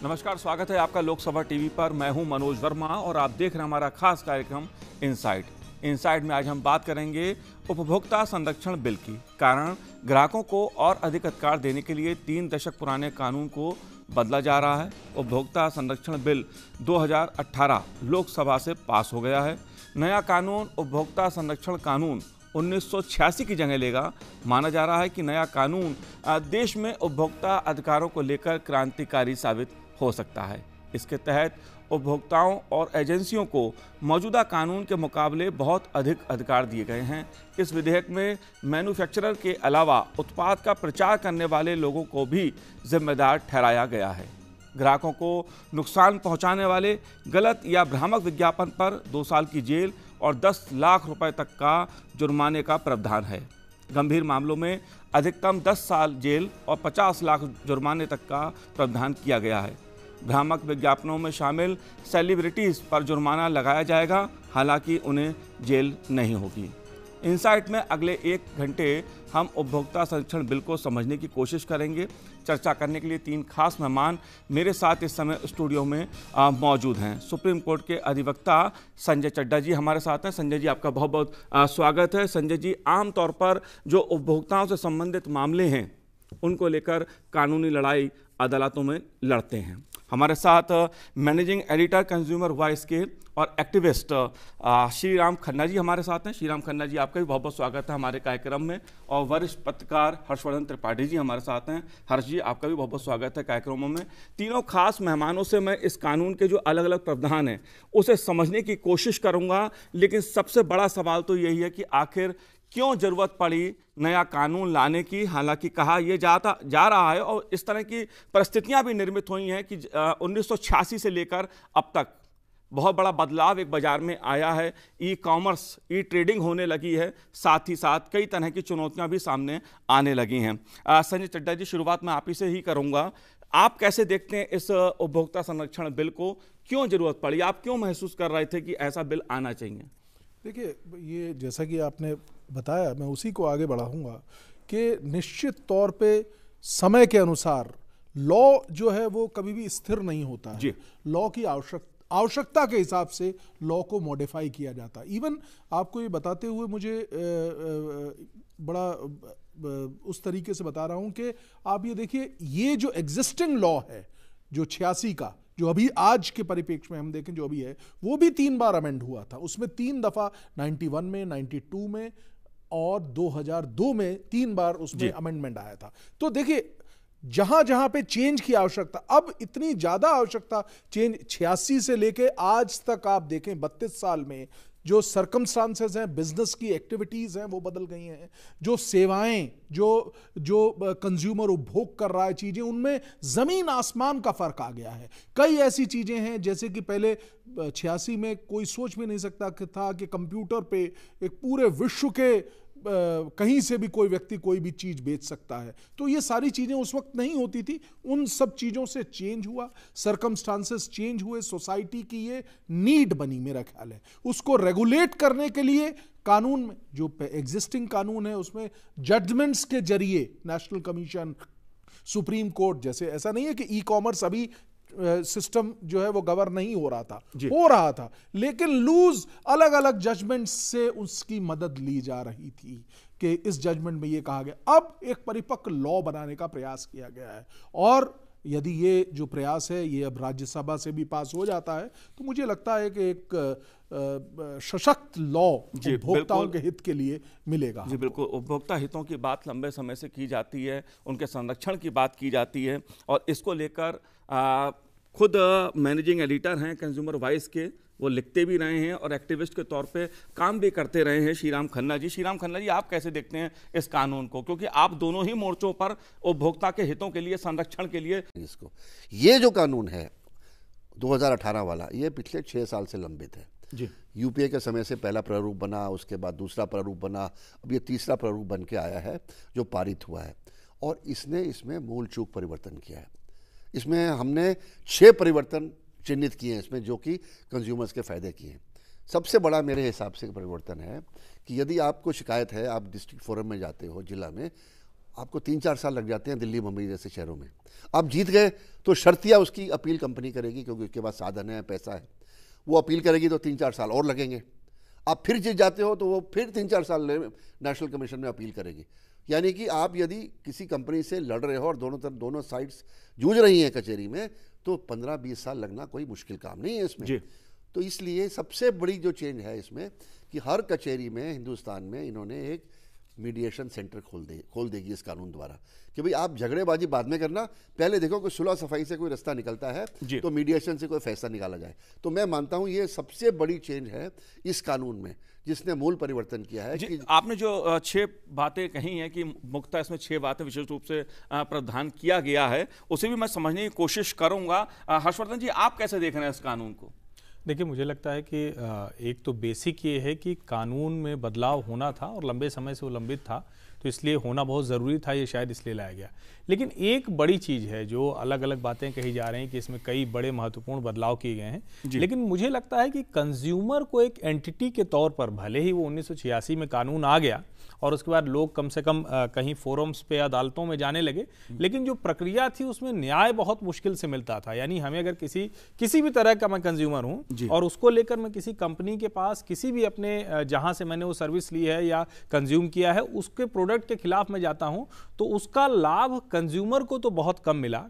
नमस्कार, स्वागत है आपका लोकसभा टीवी पर। मैं हूं मनोज वर्मा और आप देख रहे हैं हमारा खास कार्यक्रम इनसाइट में आज हम बात करेंगे उपभोक्ता संरक्षण बिल की। कारण ग्राहकों को और अधिक अधिकार देने के लिए 3 दशक पुराने कानून को बदला जा रहा है। उपभोक्ता संरक्षण बिल 2018 लोकसभा से पास हो गया है। नया कानून उपभोक्ता संरक्षण कानून 1986 की जगह लेगा। माना जा रहा है कि नया कानून देश में उपभोक्ता अधिकारों को लेकर क्रांतिकारी साबित हो सकता है। इसके तहत उपभोक्ताओं और एजेंसियों को मौजूदा कानून के मुकाबले बहुत अधिक अधिकार दिए गए हैं। इस विधेयक में मैन्युफैक्चरर के अलावा उत्पाद का प्रचार करने वाले लोगों को भी जिम्मेदार ठहराया गया है। ग्राहकों को नुकसान पहुंचाने वाले गलत या भ्रामक विज्ञापन पर 2 साल की जेल और 10 लाख रुपए तक का जुर्माने का प्रावधान है। गंभीर मामलों में अधिकतम 10 साल जेल और 50 लाख जुर्माने तक का प्रावधान किया गया है। भ्रामक विज्ञापनों में शामिल सेलिब्रिटीज पर जुर्माना लगाया जाएगा, हालांकि उन्हें जेल नहीं होगी। इनसाइट में अगले 1 घंटे हम उपभोक्ता संरक्षण बिल को समझने की कोशिश करेंगे। चर्चा करने के लिए 3 खास मेहमान मेरे साथ इस समय स्टूडियो में मौजूद हैं। सुप्रीम कोर्ट के अधिवक्ता संजय चड्ढा जी हमारे साथ हैं। संजय जी, आपका बहुत बहुत स्वागत है। संजय जी, आमतौर पर जो उपभोक्ताओं से संबंधित मामले हैं उनको लेकर कानूनी लड़ाई अदालतों में लड़ते हैं। हमारे साथ मैनेजिंग एडिटर कंज्यूमर वॉइस के और एक्टिविस्ट श्री राम खन्ना जी हमारे साथ हैं। श्री राम खन्ना जी, आपका भी बहुत बहुत स्वागत है हमारे कार्यक्रम में। और वरिष्ठ पत्रकार हर्षवर्धन त्रिपाठी जी हमारे साथ हैं। हर्ष जी, आपका भी बहुत बहुत स्वागत है कार्यक्रमों में। तीनों खास मेहमानों से मैं इस कानून के जो अलग अलग प्रावधान हैं उसे समझने की कोशिश करूंगा, लेकिन सबसे बड़ा सवाल तो यही है कि आखिर क्यों जरूरत पड़ी नया कानून लाने की। हालांकि कहा यह जा रहा है और इस तरह की परिस्थितियां भी निर्मित हुई हैं कि 1986 से लेकर अब तक बहुत बड़ा बदलाव एक बाजार में आया है। ई कॉमर्स, ई ट्रेडिंग होने लगी है, साथ ही साथ कई तरह की चुनौतियां भी सामने आने लगी हैं। संजय चड्ढा जी, शुरुआत मैं आप ही से ही करूंगा। आप कैसे देखते हैं इस उपभोक्ता संरक्षण बिल को? क्यों जरूरत पड़ी? आप क्यों महसूस कर रहे थे कि ऐसा बिल आना चाहिए? देखिए, ये जैसा कि आपने बताया, मैं उसी को आगे बढ़ाऊंगा कि निश्चित तौर पे समय के अनुसार लॉ जो है वो कभी भी स्थिर नहीं होता है। लॉ की आवश्यकता के हिसाब से लॉ को मॉडिफाई किया जाता है। इवन आपको ये बताते हुए मुझे बड़ा उस तरीके से बता रहा हूं कि आप ये देखिए, ये जो एग्जिस्टिंग लॉ है जो 86 का, जो अभी आज के परिप्रेक्ष्य में हम देखें जो अभी है, वो भी 3 बार अमेंड हुआ था। उसमें 3 दफा 91 में, 92 में और 2002 में 3 बार उसमें अमेंडमेंट आया था। तो देखिए, जहां जहां पे चेंज की आवश्यकता, अब इतनी ज्यादा आवश्यकता चेंज 86 से लेके आज तक आप देखें 32 साल में जो सर्कमस्टांसेस हैं, बिजनेस की एक्टिविटीज हैं वो बदल गई हैं। जो सेवाएं जो कंज्यूमर उपभोग कर रहा है चीजें, उनमें जमीन आसमान का फर्क आ गया है। कई ऐसी चीजें हैं जैसे कि पहले 86 में कोई सोच भी नहीं सकता था कि कंप्यूटर पे एक पूरे विश्व के कहीं से भी कोई व्यक्ति कोई भी चीज बेच सकता है। तो ये सारी चीजें उस वक्त नहीं होती थी। उन सब चीजों से चेंज हुआ, सर्कमस्टांसेस चेंज हुए, सोसाइटी की ये नीड बनी, मेरा ख्याल है। उसको रेगुलेट करने के लिए कानून में जो एग्जिस्टिंग कानून है उसमें जजमेंट्स के जरिए नेशनल कमीशन, सुप्रीम कोर्ट जैसे, ऐसा नहीं है कि ई कॉमर्स अभी सिस्टम जो है वो गवर्न नहीं हो रहा था, लेकिन लूज अलग अलग जजमेंट से उसकी मदद ली जा रही थी कि इस जजमेंट में ये कहा गया। अब एक परिपक्व लॉ बनाने का प्रयास किया गया है और यदि ये जो प्रयास है ये अब राज्यसभा से भी पास हो जाता है तो मुझे लगता है कि एक सशक्त लॉ उपभोक्ताओं के हित के लिए मिलेगा। जी बिल्कुल, उपभोक्ता हितों की बात लंबे समय से की जाती है, उनके संरक्षण की बात की जाती है और इसको लेकर खुद मैनेजिंग एडिटर हैं कंज्यूमर वॉइस के, वो लिखते भी रहे हैं और एक्टिविस्ट के तौर पे काम भी करते रहे हैं। श्री राम खन्ना जी, आप कैसे देखते हैं इस कानून को? क्योंकि आप दोनों ही मोर्चों पर उपभोक्ता के हितों के लिए, संरक्षण के लिए इसको, ये जो कानून है 2018 वाला, ये पिछले 6 साल से लंबित है जी। यूपीए के समय से पहला प्रारूप बना, उसके बाद दूसरा प्रारूप बना, अब ये तीसरा प्रारूप बन के आया है जो पारित हुआ है। और इसमें मूल चूक परिवर्तन किया है। इसमें हमने 6 परिवर्तन चिन्हित किए हैं इसमें, जो कि कंज्यूमर्स के फायदे किए हैं। सबसे बड़ा मेरे हिसाब से परिवर्तन है कि यदि आपको शिकायत है, आप डिस्ट्रिक्ट फोरम में जाते हो जिला में, आपको 3-4 साल लग जाते हैं दिल्ली मुंबई जैसे शहरों में। आप जीत गए तो शर्तिया उसकी अपील कंपनी करेगी, क्योंकि उसके पास साधन है, पैसा है, वो अपील करेगी तो 3-4 साल और लगेंगे। आप फिर जीत जाते हो तो वो फिर 3-4 साल नेशनल कमीशन में अपील करेगी। यानी कि आप यदि किसी कंपनी से लड़ रहे हो और दोनों साइड्स जूझ रही हैं कचहरी में, तो 15-20 साल लगना कोई मुश्किल काम नहीं है इसमें। तो इसलिए सबसे बड़ी जो चेंज है इसमें कि हर कचहरी में हिंदुस्तान में इन्होंने एक मीडिएशन सेंटर खोल देगी इस कानून द्वारा, कि भाई आप झगड़ेबाजी बाद में करना, पहले देखो कि सुलह सफाई से कोई रास्ता निकलता है तो मीडिएशन से कोई फैसला निकाला जाए। तो मैं मानता हूं ये सबसे बड़ी चेंज है इस कानून में, जिसने मूल परिवर्तन किया है। कि आपने जो 6 बातें कही हैं कि मुख्यतः इसमें 6 बातें विशेष रूप से प्रावधान किया गया है, उसे भी मैं समझने की कोशिश करूंगा। हर्षवर्धन जी, आप कैसे देख रहे हैं इस कानून को? देखिए, मुझे लगता है कि एक तो बेसिक ये है कि कानून में बदलाव होना था और लंबे समय से वो लंबित था, तो इसलिए होना बहुत ज़रूरी था, ये शायद इसलिए लाया गया। लेकिन एक बड़ी चीज़ है, जो अलग अलग बातें कही जा रही हैं कि इसमें कई बड़े महत्वपूर्ण बदलाव किए गए हैं, लेकिन मुझे लगता है कि कंज्यूमर को एक एंटिटी के तौर पर, भले ही वो 1986 में कानून आ गया और उसके बाद लोग कम से कम कहीं फोरम्स पे, अदालतों में जाने लगे, लेकिन जो प्रक्रिया थी उसमें न्याय बहुत मुश्किल से मिलता था। यानी हमें अगर किसी भी तरह का, मैं कंज्यूमर हूं और उसको लेकर मैं किसी कंपनी के पास, किसी भी अपने जहां से मैंने वो सर्विस ली है या कंज्यूम किया है, उसके प्रोडक्ट के खिलाफ मैं जाता हूं, तो उसका लाभ कंज्यूमर को तो बहुत कम मिला,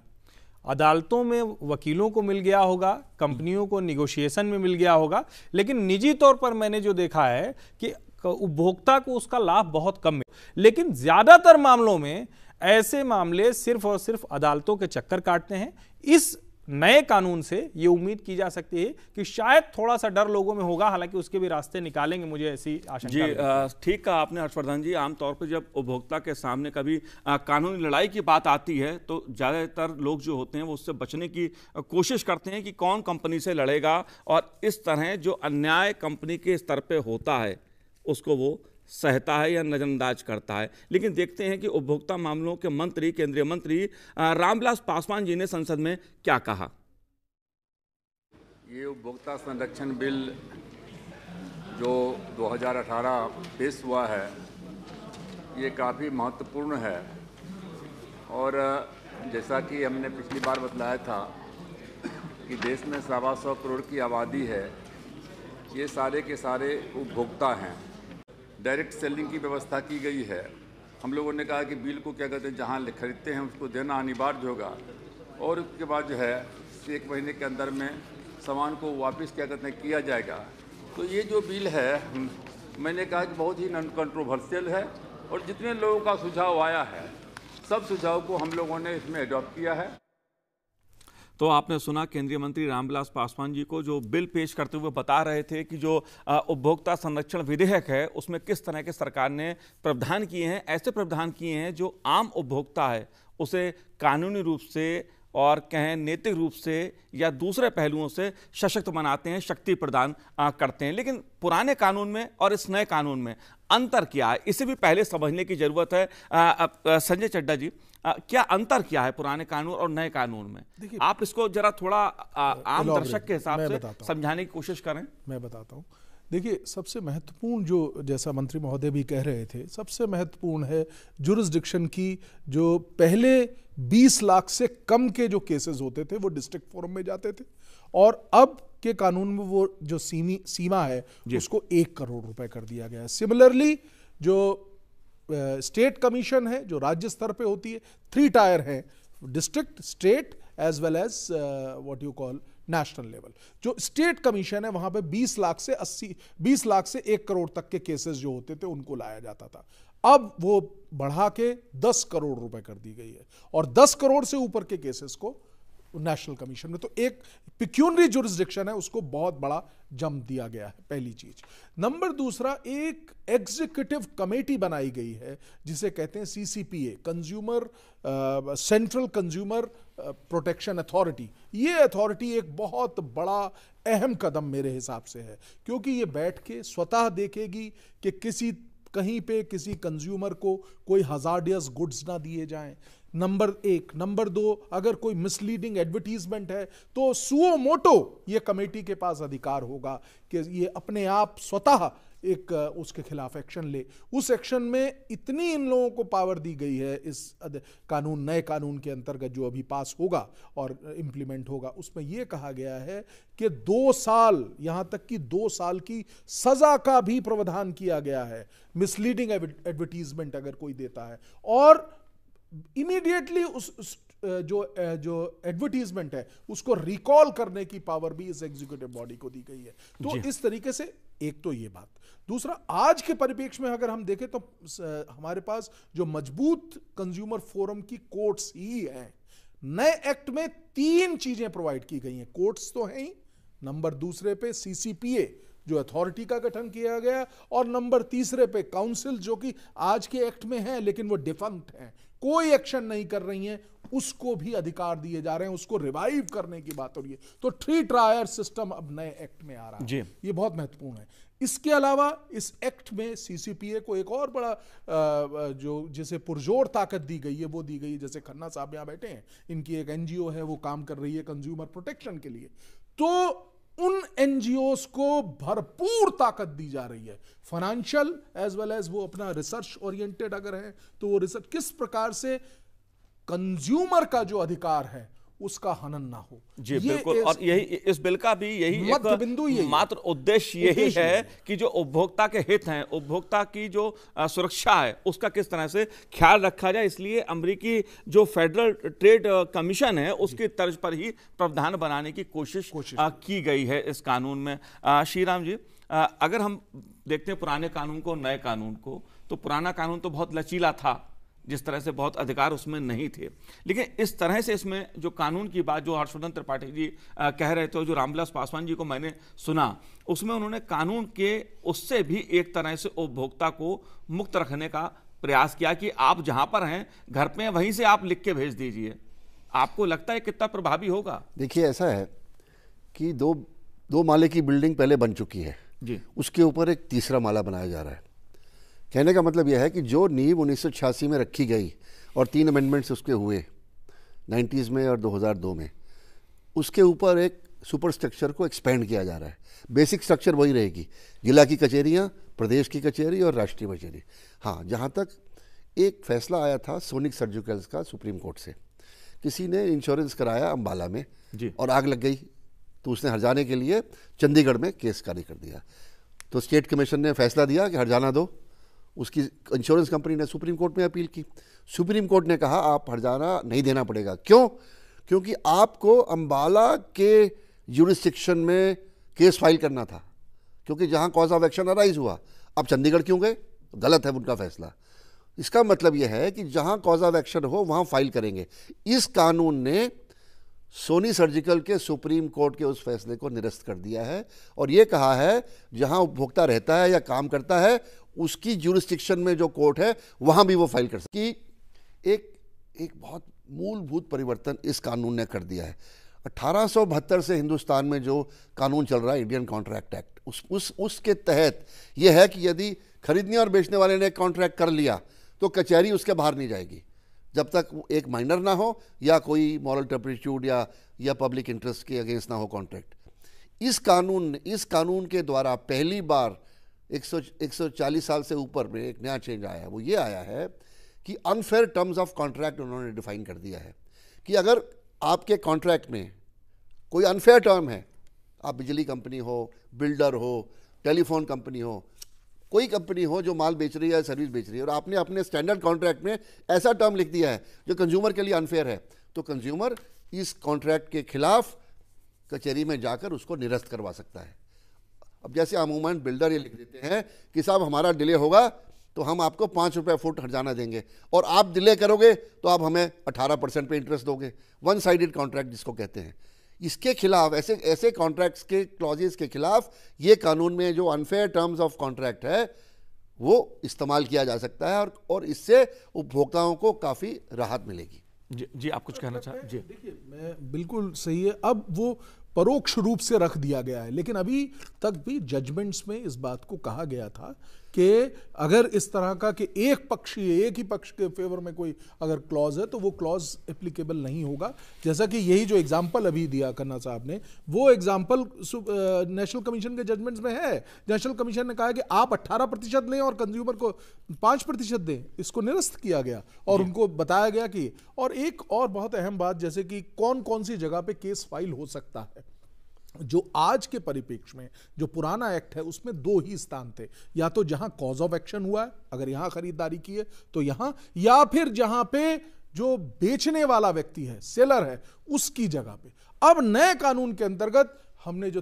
अदालतों में वकीलों को मिल गया होगा, कंपनियों को निगोशिएशन में मिल गया होगा, लेकिन निजी तौर पर मैंने जो देखा है कि उपभोक्ता को उसका लाभ बहुत कम मिला। लेकिन ज्यादातर मामलों में ऐसे मामले सिर्फ और सिर्फ अदालतों के चक्कर काटते हैं। इस नए कानून से ये उम्मीद की जा सकती है कि शायद थोड़ा सा डर लोगों में होगा, हालांकि उसके भी रास्ते निकालेंगे, मुझे ऐसी आशंका है। ठीक कहा आपने हर्षवर्धन जी। आमतौर पर जब उपभोक्ता के सामने कभी कानूनी लड़ाई की बात आती है तो ज़्यादातर लोग जो होते हैं वो उससे बचने की कोशिश करते हैं कि कौन कंपनी से लड़ेगा, और इस तरह जो अन्याय कंपनी के स्तर पर होता है उसको वो सहता है या नजरअंदाज करता है। लेकिन देखते हैं कि उपभोक्ता मामलों के मंत्री, केंद्रीय मंत्री रामविलास पासवान जी ने संसद में क्या कहा। ये उपभोक्ता संरक्षण बिल जो 2018 पेश हुआ है, ये काफ़ी महत्वपूर्ण है, और जैसा कि हमने पिछली बार बतलाया था कि देश में 125 करोड़ की आबादी है, ये सारे के सारे उपभोक्ता हैं। डायरेक्ट सेलिंग की व्यवस्था की गई है। हम लोगों ने कहा कि बिल को क्या कहते हैं, जहाँ खरीदते हैं उसको देना अनिवार्य होगा, और उसके बाद जो है 1 महीने के अंदर में सामान को वापस क्या कहते हैं किया जाएगा। तो ये जो बिल है, मैंने कहा कि बहुत ही नॉन कंट्रोवर्शियल है, और जितने लोगों का सुझाव आया है सब सुझाव को हम लोगों ने इसमें अडॉप्ट किया है। तो आपने सुना केंद्रीय मंत्री रामविलास पासवान जी को, जो बिल पेश करते हुए बता रहे थे कि जो उपभोक्ता संरक्षण विधेयक है उसमें किस तरह के सरकार ने प्रावधान किए हैं। ऐसे प्रावधान किए हैं जो आम उपभोक्ता है उसे कानूनी रूप से और कहें नैतिक रूप से या दूसरे पहलुओं से सशक्त बनाते हैं, शक्ति प्रदान करते हैं। लेकिन पुराने कानून में और इस नए कानून में अंतर क्या है, इसे भी पहले समझने की जरूरत है। संजय चड्ढा जी, क्या अंतर क्या है पुराने कानून और नए कानून में? आप इसको जरा थोड़ा आम दर्शक के हिसाब से समझाने की कोशिश करें। मैं बताता हूं। देखिए, सबसे महत्वपूर्ण जो, जैसा मंत्री महोदय भी कह रहे थे, सबसे महत्वपूर्ण है जुरिस्डिक्शन की। जो पहले 20 लाख से कम के जो केसेस होते थे वो डिस्ट्रिक्ट फोरम में जाते थे, और अब के कानून में वो जो सीमा है उसको 1 करोड़ रुपए कर दिया गया है। सिमिलरली जो स्टेट कमीशन है जो राज्य स्तर पे होती है, 3 टायर है, district, state as well as what you call national level. जो स्टेट कमीशन है वहां पे 20 लाख से 1 करोड़ तक के केसेस जो होते थे उनको लाया जाता था। अब वो बढ़ा के 10 करोड़ रुपए कर दी गई है, और 10 करोड़ से ऊपर के केसेस को नेशनल कमीशन में, तो एक पिक्यूनरी जुरिस्डिक्शन है उसको बहुत बड़ा जम दिया गया है, पहली चीज। नंबर दूसरा, एक एग्जीक्यूटिव कमेटी बनाई गई है जिसे कहते हैं CCPA, consumer central consumer protection authority. ये अथॉरिटी एक बहुत बड़ा अहम कदम मेरे हिसाब से है, क्योंकि ये बैठ के स्वतः देखेगी कि कहीं पे किसी कंज्यूमर को कोई हजार्डियस गुड्स ना दिए जाएं, नंबर 1। नंबर 2, अगर कोई मिसलीडिंग एडवर्टीजमेंट है तो सुओ मोटो ये कमेटी के पास अधिकार होगा कि ये अपने आप स्वतः एक उसके खिलाफ एक्शन ले। उस एक्शन में इतनी इन लोगों को पावर दी गई है इस कानून, नए कानून के अंतर्गत जो अभी पास होगा और इम्प्लीमेंट होगा, उसमें यह कहा गया है कि 2 साल, यहां तक कि 2 साल की सजा का भी प्रावधान किया गया है मिसलीडिंग एडवर्टीजमेंट अगर कोई देता है, और इमीडिएटली उस जो एडवर्टीजमेंट है उसको रिकॉल करने की पावर भी इस एग्जीक्यूटिव बॉडी को दी गई है। तो इस तरीके से एक तो ये बात। दूसरा, आज के परिप्रेक्ष्य में अगर हम देखें तो हमारे पास जो मजबूत कंज्यूमर फोरम की कोर्ट्स ही हैं। नए एक्ट में 3 चीजें प्रोवाइड की गई हैं। कोर्ट्स तो हैं ही, नंबर दूसरे पे CCPA जो अथॉरिटी का गठन किया गया, और नंबर तीसरे पे काउंसिल जो कि आज के एक्ट में है लेकिन वो डिफंक्ट है, कोई एक्शन नहीं कर रही हैं, उसको भी अधिकार दिए जा रहे हैं, उसको रिवाइव करने की बात हो रही है। तो 3 टायर सिस्टम अब नए एक्ट में आ रहा है, ये बहुत महत्वपूर्ण है। इसके अलावा इस एक्ट में CCPA को एक और बड़ा जो जिसे पुरजोर ताकत दी गई है वो दी गई है। जैसे खन्ना साहब यहां बैठे हैं, इनकी एक NGO है, वो काम कर रही है कंज्यूमर प्रोटेक्शन के लिए, तो उन NGOs को भरपूर ताकत दी जा रही है, फाइनेंशियल एज वेल एज वो अपना रिसर्च ओरिएंटेड अगर है तो वो रिसर्च किस प्रकार से कंज्यूमर का जो अधिकार है उसका हनन ना हो। जी बिल्कुल, और यही इस बिल का भी यही मध्य बिंदु, यही मात्र उद्देश्य यही है कि जो उपभोक्ता के हित हैं, उपभोक्ता की जो सुरक्षा है उसका किस तरह से ख्याल रखा जाए। इसलिए अमेरिकी जो फेडरल ट्रेड कमीशन है उसकी तर्ज पर ही प्रावधान बनाने की कोशिश की गई है इस कानून में। श्रीराम जी, अगर हम देखते हैं पुराने कानून को, नए कानून को, तो पुराना कानून तो बहुत लचीला था, जिस तरह से बहुत अधिकार उसमें नहीं थे, लेकिन इस तरह से इसमें जो कानून की बात जो हर्षवर्धन त्रिपाठी जी कह रहे थे, जो रामविलास पासवान जी को मैंने सुना, उसमें उन्होंने कानून के उससे भी एक तरह से उपभोक्ता को मुक्त रखने का प्रयास किया कि आप जहां पर हैं घर पे, वहीं से आप लिख के भेज दीजिए। आपको लगता है कितना प्रभावी होगा? देखिए, ऐसा है कि दो माले की बिल्डिंग पहले बन चुकी है जी, उसके ऊपर एक तीसरा माला बनाया जा रहा है। कहने का मतलब यह है कि जो नींव 1986 में रखी गई और 3 अमेंडमेंट्स उसके हुए 90s में और 2002 में, उसके ऊपर एक सुपर स्ट्रक्चर को एक्सपेंड किया जा रहा है। बेसिक स्ट्रक्चर वही रहेगी, जिला की कचहरियाँ, प्रदेश की कचहरी और राष्ट्रीय कचहरी। हाँ, जहाँ तक एक फैसला आया था सोनिक सर्जिकल्स का सुप्रीम कोर्ट से, किसी ने इंश्योरेंस कराया अंबाला में जी, और आग लग गई, तो उसने हरजाने के लिए चंडीगढ़ में केस जारी कर दिया। तो स्टेट कमीशन ने फैसला दिया कि हरजाना दो। उसकी इंश्योरेंस कंपनी ने सुप्रीम कोर्ट में अपील की। सुप्रीम कोर्ट ने कहा आप हरजाना नहीं देना पड़ेगा। क्यों? क्योंकि आपको अंबाला के ज्यूरिसडिक्शन में केस फाइल करना था, क्योंकि जहां कॉज ऑफ एक्शन अराइज हुआ। अब चंडीगढ़ क्यों गए? गलत है उनका फैसला। इसका मतलब यह है कि जहां कॉज ऑफ एक्शन हो वहां फाइल करेंगे। इस कानून ने सोनी सर्जिकल के सुप्रीम कोर्ट के उस फैसले को निरस्त कर दिया है और यह कहा है जहां उपभोक्ता रहता है या काम करता है उसकी ज्यूरिसडिक्शन में जो कोर्ट है वहां भी वो फाइल कर सकती है। एक बहुत मूलभूत परिवर्तन इस कानून ने कर दिया है। 1872 से हिंदुस्तान में जो कानून चल रहा है, इंडियन कॉन्ट्रैक्ट एक्ट, उसके तहत यह है कि यदि खरीदने और बेचने वाले ने कॉन्ट्रैक्ट कर लिया तो कचहरी उसके बाहर नहीं जाएगी जब तक एक माइनर ना हो या कोई मॉरल टर्पिट्यूड या पब्लिक इंटरेस्ट के अगेंस्ट ना हो कॉन्ट्रैक्ट। इस कानून के द्वारा पहली बार 140 साल से ऊपर में एक नया चेंज आया है। वो ये आया है कि अनफेयर टर्म्स ऑफ कॉन्ट्रैक्ट उन्होंने डिफाइन कर दिया है कि अगर आपके कॉन्ट्रैक्ट में कोई अनफेयर टर्म है, आप बिजली कंपनी हो, बिल्डर हो, टेलीफोन कंपनी हो, कोई कंपनी हो जो माल बेच रही है, सर्विस बेच रही है, और आपने अपने स्टैंडर्ड कॉन्ट्रैक्ट में ऐसा टर्म लिख दिया है जो कंज्यूमर के लिए अनफेयर है, तो कंज्यूमर इस कॉन्ट्रैक्ट के खिलाफ कचहरी में जाकर उसको निरस्त करवा सकता है। अब जैसे अमूमन बिल्डर ये लिख देते हैं कि साहब हमारा डिले होगा तो हम आपको 5 रुपये फुट हर्जाना देंगे और आप डिले करोगे तो आप हमें 18% पे इंटरेस्ट दोगे। वन साइडेड कॉन्ट्रैक्ट जिसको कहते हैं। इसके खिलाफ ऐसे कॉन्ट्रैक्ट्स के क्लॉजेस के खिलाफ ये कानून में जो अनफेयर टर्म्स ऑफ कॉन्ट्रैक्ट है वो इस्तेमाल किया जा सकता है और इससे उपभोक्ताओं को काफ़ी राहत मिलेगी। जी, आप कुछ कहना चाहें? जी देखिए, मैं बिल्कुल सही है। अब वो परोक्ष रूप से रख दिया गया है। लेकिन अभी तक भी जजमेंट्स में इस बात को कहा गया था कि अगर इस तरह का कि एक ही पक्ष के फेवर में कोई अगर क्लॉज है तो वो क्लॉज एप्लीकेबल नहीं होगा। जैसा कि यही जो एग्जाम्पल अभी दिया खन्ना साहब ने, वो एग्जाम्पल नेशनल कमीशन के जजमेंट्स में है। नेशनल कमीशन ने कहा कि आप 18% लें और कंज्यूमर को 5% दें, इसको निरस्त किया गया और उनको बताया गया कि, और एक और बहुत अहम बात, जैसे कि कौन कौन सी जगह पे केस फाइल हो सकता है। जो आज के परिप्रेक्ष्य में जो पुराना एक्ट है उसमें 2 ही स्थान थे, या तो जहां कॉज ऑफ एक्शन हुआ है, अगर यहां खरीदारी की है तो यहां, या फिर जहां पे जो बेचने वाला व्यक्ति है, सेलर है, उसकी जगह पे। अब नए कानून के अंतर्गत हमने जो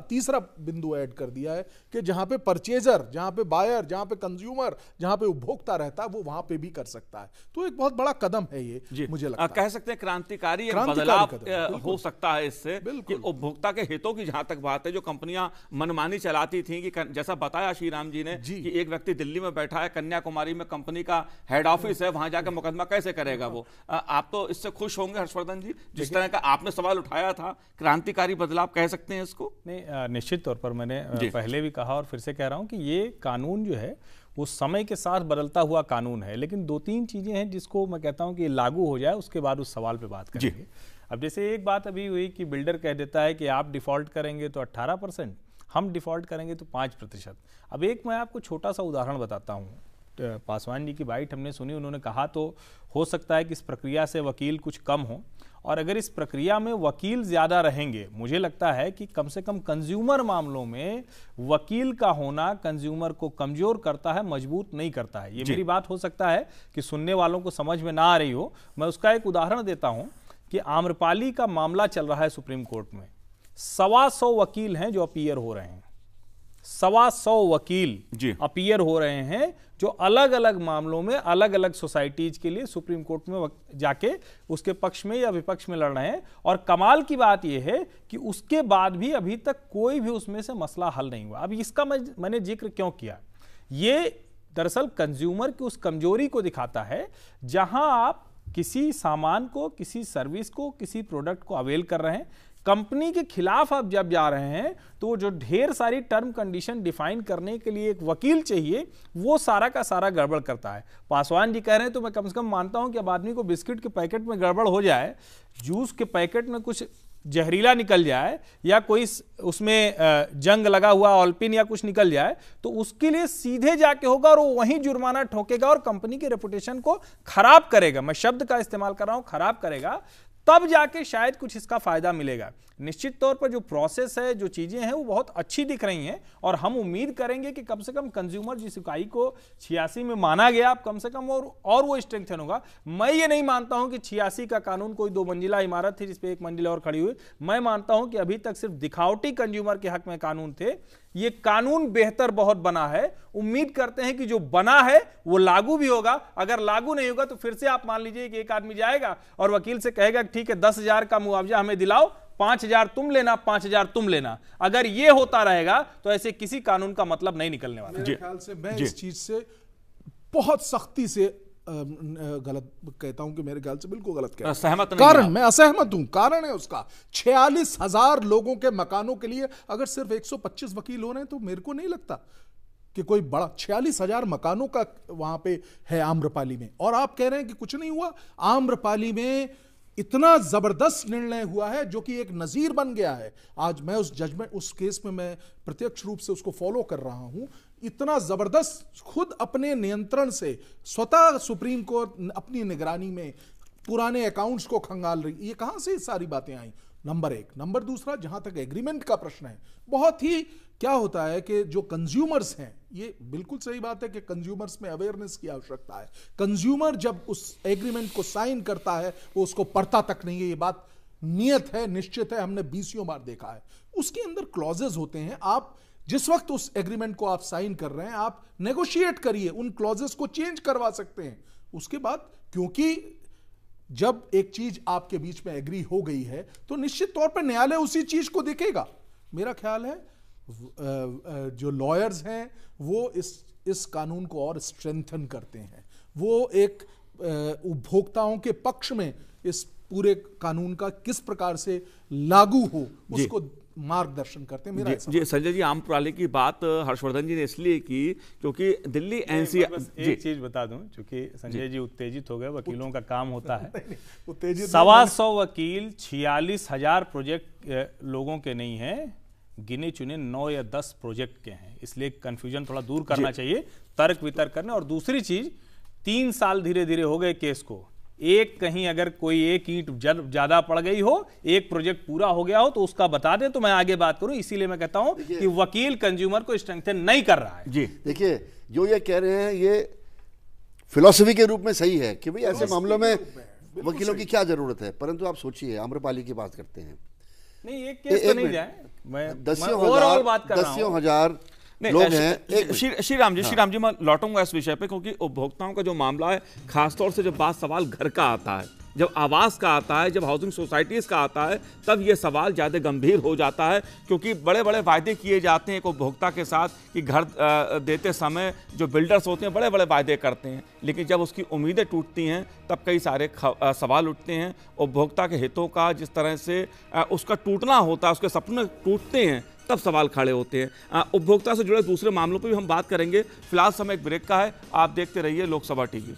तीसरा बिंदु ऐड कर दिया है कि जहां पे परचेजर, जहां पे बायर, जहां पे कंज्यूमर, जहां पे उपभोक्ता रहता है, वो वहां पे भी कर सकता है। तो एक बहुत बड़ा कदम है ये, मुझे लगता है कह सकते हैं क्रांतिकारी एक बदलाव हो सकता है इससे कि उपभोक्ता के हितों की जहां तक बात है, जो कंपनियां मनमानी चलाती थी, कि जैसा बताया श्री राम जी ने कि एक व्यक्ति दिल्ली में बैठा है, कन्याकुमारी में कंपनी का हेड ऑफिस है, वहां जाकर मुकदमा कैसे करेगा वो। आप तो इससे खुश होंगे हर्षवर्धन जी, जिस तरह का आपने सवाल उठाया था, क्रांतिकारी बदलाव कह सकते हैं इसको। नहीं, निश्चित तौर पर मैंने पहले भी कहा और फिर से कह रहा हूं कि ये कानून जो है वो समय के साथ बदलता हुआ कानून है, लेकिन 2-3 चीजें हैं जिसको मैं कहता हूं कि लागू हो जाए, उसके बाद उस सवाल पे बात करेंगे। अब जैसे एक बात अभी हुई कि बिल्डर कह देता है कि आप डिफॉल्ट करेंगे तो 18%, हम डिफॉल्ट करेंगे तो 5%। अब एक मैं आपको छोटा सा उदाहरण बताता हूँ। पासवान जी की बाइट हमने सुनी, उन्होंने कहा तो हो सकता है कि इस प्रक्रिया से वकील कुछ कम हो, और अगर इस प्रक्रिया में वकील ज़्यादा रहेंगे, मुझे लगता है कि कम से कम कंज्यूमर मामलों में वकील का होना कंज्यूमर को कमज़ोर करता है, मजबूत नहीं करता है। ये मेरी बात हो सकता है कि सुनने वालों को समझ में ना आ रही हो। मैं उसका एक उदाहरण देता हूं कि आम्रपाली का मामला चल रहा है सुप्रीम कोर्ट में। 125 वकील हैं जो अपीयर हो रहे हैं, 125 वकील अपीयर हो रहे हैं जो अलग अलग मामलों में अलग अलग सोसाइटीज के लिए सुप्रीम कोर्ट में जाके उसके पक्ष में या विपक्ष में लड़ रहे हैं। और कमाल की बात यह है कि उसके बाद भी अभी तक कोई भी उसमें से मसला हल नहीं हुआ। अब इसका मैंने जिक्र क्यों किया, ये दरअसल कंज्यूमर की उस कमजोरी को दिखाता है। जहां आप किसी सामान को, किसी सर्विस को, किसी प्रोडक्ट को अवेल कर रहे हैं, कंपनी के खिलाफ आप जब जा रहे हैं तो जो ढेर सारी टर्म कंडीशन डिफाइन करने के लिए एक वकील चाहिए, वो सारा का सारा गड़बड़ करता है। पासवान जी कह रहे हैं तो मैं कम से कम मानता हूं कि अब आदमी को बिस्किट के पैकेट में गड़बड़ हो जाए, जूस के पैकेट में कुछ जहरीला निकल जाए, या कोई उसमें जंग लगा हुआ ऑल्पिन या कुछ निकल जाए, तो उसके लिए सीधे जाके होगा और वो वहीं जुर्माना ठोकेगा और कंपनी की रेपुटेशन को खराब करेगा। मैं शब्द का इस्तेमाल कर रहा हूं, खराब करेगा, तब जाके शायद कुछ इसका फायदा मिलेगा। निश्चित तौर पर जो प्रोसेस है, जो चीजें हैं, वो बहुत अच्छी दिख रही हैं और हम उम्मीद करेंगे कि कम से कम कंज्यूमर जिस इकाई को 86 में माना गया, अब कम से कम और वो स्ट्रेंथन होगा। मैं ये नहीं मानता हूं कि 86 का कानून कोई 2 मंजिला इमारत थी जिसपे 1 मंजिल और खड़ी हुई। मैं मानता हूं कि अभी तक सिर्फ दिखावटी कंज्यूमर के हक में कानून थे। ये कानून बेहतर बहुत बना है। उम्मीद करते हैं कि जो बना है वो लागू भी होगा। अगर लागू नहीं होगा तो फिर से आप मान लीजिए कि एक आदमी जाएगा और वकील से कहेगा ठीक है 10,000 का मुआवजा हमें दिलाओ, 5,000 तुम लेना, 5,000 तुम लेना। अगर ये होता रहेगा तो ऐसे किसी कानून का मतलब नहीं निकलने वाला। मेरे ख्याल से मैं इस चीज से बहुत सख्ती से गलत कहता हूं कि मेरे ख्याल से बिल्कुल गलत कहता हूं। सहमत नहीं, कारण मैं असहमत हूं। कारण है उसका 46,000 लोगों के मकानों के लिए अगर सिर्फ 125 वकील हो रहे हैं तो मेरे को नहीं लगता कि कोई बड़ा 46,000 मकानों का वहां पे है आम्रपाली में। और आप कह रहे हैं कि कुछ नहीं हुआ। आम्रपाली में इतना जबरदस्त निर्णय हुआ है जो कि एक नजीर बन गया है। आज मैं उस जजमेंट, उस केस में मैं प्रत्यक्ष रूप से उसको फॉलो कर रहा हूं। इतना जबरदस्त, खुद अपने नियंत्रण से स्वतः सुप्रीम कोर्ट अपनी निगरानी में पुराने अकाउंट्स को खंगाल रही। ये कहां से सारी बातें आई? नंबर 1। नंबर दूसरा, जहां तक एग्रीमेंट का प्रश्न है, बहुत ही क्या होता है कि जो कंज्यूमर्स हैं, ये बिल्कुल सही बात है कि कंज्यूमर्स में अवेयरनेस की आवश्यकता है। कंज्यूमर जब उस एग्रीमेंट को साइन करता है वो उसको पढ़ता तक नहीं है। ये बात नियत है, निश्चित है, हमने 20 बार देखा है। उसके अंदर क्लॉजेस होते हैं। आप जिस वक्त उस एग्रीमेंट को आप साइन कर रहे हैं, आप नेगोशिएट करिए, उन क्लॉजेस को चेंज करवा सकते हैं। उसके बाद, क्योंकि जब एक चीज आपके बीच में एग्री हो गई है तो निश्चित तौर पर न्यायालय उसी चीज को देखेगा। मेरा ख्याल है जो लॉयर्स हैं वो इस कानून को और स्ट्रेंथन करते हैं। वो एक उपभोक्ताओं के पक्ष में इस पूरे कानून का किस प्रकार से लागू हो उसको मार्गदर्शन करते हैं। मेरा जी संजय जी, आम्रपाली की बात हर्षवर्धन जी ने इसलिए की क्योंकि दिल्ली एनसीआर, एक चीज बता दूं, क्योंकि संजय जी उत्तेजित हो गए, वकीलों का काम होता है। उत्तेजित 125 वकील 46,000 प्रोजेक्ट लोगों के नहीं है, गिने चुने 9 या 10 प्रोजेक्ट के हैं, इसलिए कंफ्यूजन थोड़ा दूर करना चाहिए, तर्क वितर्क करना। और दूसरी चीज, 3 साल धीरे धीरे हो गए केस को, एक कहीं अगर कोई एक ईंट ज्यादा पड़ गई हो, एक प्रोजेक्ट पूरा हो गया हो तो उसका बता दें तो मैं आगे बात करूं। इसीलिए मैं कहता हूं कि वकील कंज्यूमर को स्ट्रेंथन नहीं कर रहा है। जी देखिए, जो ये कह रहे हैं ये फिलॉसफी के रूप में सही है कि भाई ऐसे मामलों में वकीलों की क्या जरूरत है, परंतु आप सोचिए, आम्रपाली की बात करते हैं, नहीं एक केस तो नहीं जाए, मैं दसियों ओवरऑल बात कर रहा हूं। 10,000 लोग हैं। श्री राम जी, मैं लौटूंगा इस विषय पे, क्योंकि उपभोक्ताओं का जो मामला है, खासतौर से जब बात सवाल घर का आता है, जब आवास का आता है, जब हाउसिंग सोसाइटीज का आता है, तब ये सवाल ज़्यादा गंभीर हो जाता है, क्योंकि बड़े बड़े वायदे किए जाते हैं एक उपभोक्ता के साथ कि घर देते समय जो बिल्डर्स होते हैं बड़े बड़े वायदे करते हैं, लेकिन जब उसकी उम्मीदें टूटती हैं तब कई सारे सवाल उठते हैं। उपभोक्ता के हितों का जिस तरह से उसका टूटना होता है, उसके सपने टूटते हैं, तब सवाल खड़े होते हैं। उपभोक्ता से जुड़े दूसरे मामलों पर भी हम बात करेंगे। फिलहाल समय एक ब्रेक का है, आप देखते रहिए लोकसभा टीवी।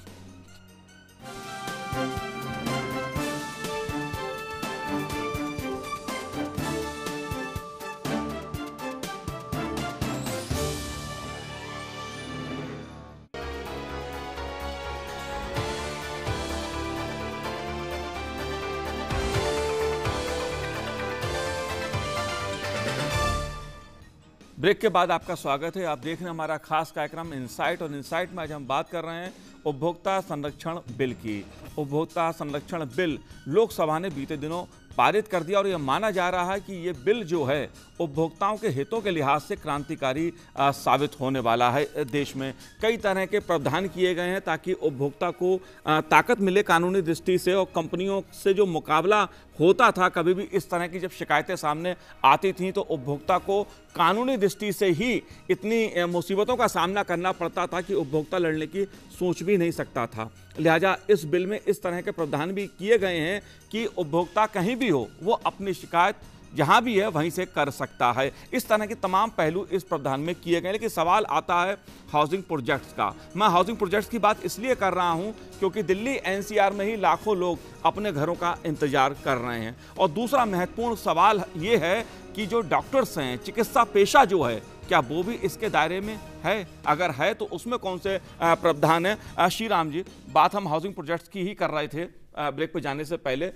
ब्रेक के बाद आपका स्वागत है। आप देख रहे हैं हमारा खास कार्यक्रम इनसाइट, और इनसाइट में आज हम बात कर रहे हैं उपभोक्ता संरक्षण बिल की। उपभोक्ता संरक्षण बिल लोकसभा ने बीते दिनों पारित कर दिया, और यह माना जा रहा है कि ये बिल जो है उपभोक्ताओं के हितों के लिहाज से क्रांतिकारी साबित होने वाला है। देश में कई तरह के प्रावधान किए गए हैं ताकि उपभोक्ता को ताकत मिले कानूनी दृष्टि से, और कंपनियों से जो मुकाबला होता था, कभी भी इस तरह की जब शिकायतें सामने आती थीं तो उपभोक्ता को कानूनी दृष्टि से ही इतनी मुसीबतों का सामना करना पड़ता था कि उपभोक्ता लड़ने की सोच भी नहीं सकता था। लिहाजा इस बिल में इस तरह के प्रावधान भी किए गए हैं कि उपभोक्ता कहीं भी हो वो अपनी शिकायत जहां भी है वहीं से कर सकता है। इस तरह के तमाम पहलू इस प्रावधान में किए गए। लेकिन सवाल आता है हाउसिंग प्रोजेक्ट्स का। मैं हाउसिंग प्रोजेक्ट्स की बात इसलिए कर रहा हूं क्योंकि दिल्ली एनसीआर में ही लाखों लोग अपने घरों का इंतजार कर रहे हैं। और दूसरा महत्वपूर्ण सवाल ये है कि जो डॉक्टर्स हैं, चिकित्सा पेशा जो है, क्या वो भी इसके दायरे में है? अगर है तो उसमें कौन से प्रावधान है? श्री राम जी, बात हम हाउसिंग प्रोजेक्ट्स की ही कर रहे थे ब्रेक पे जाने से पहले।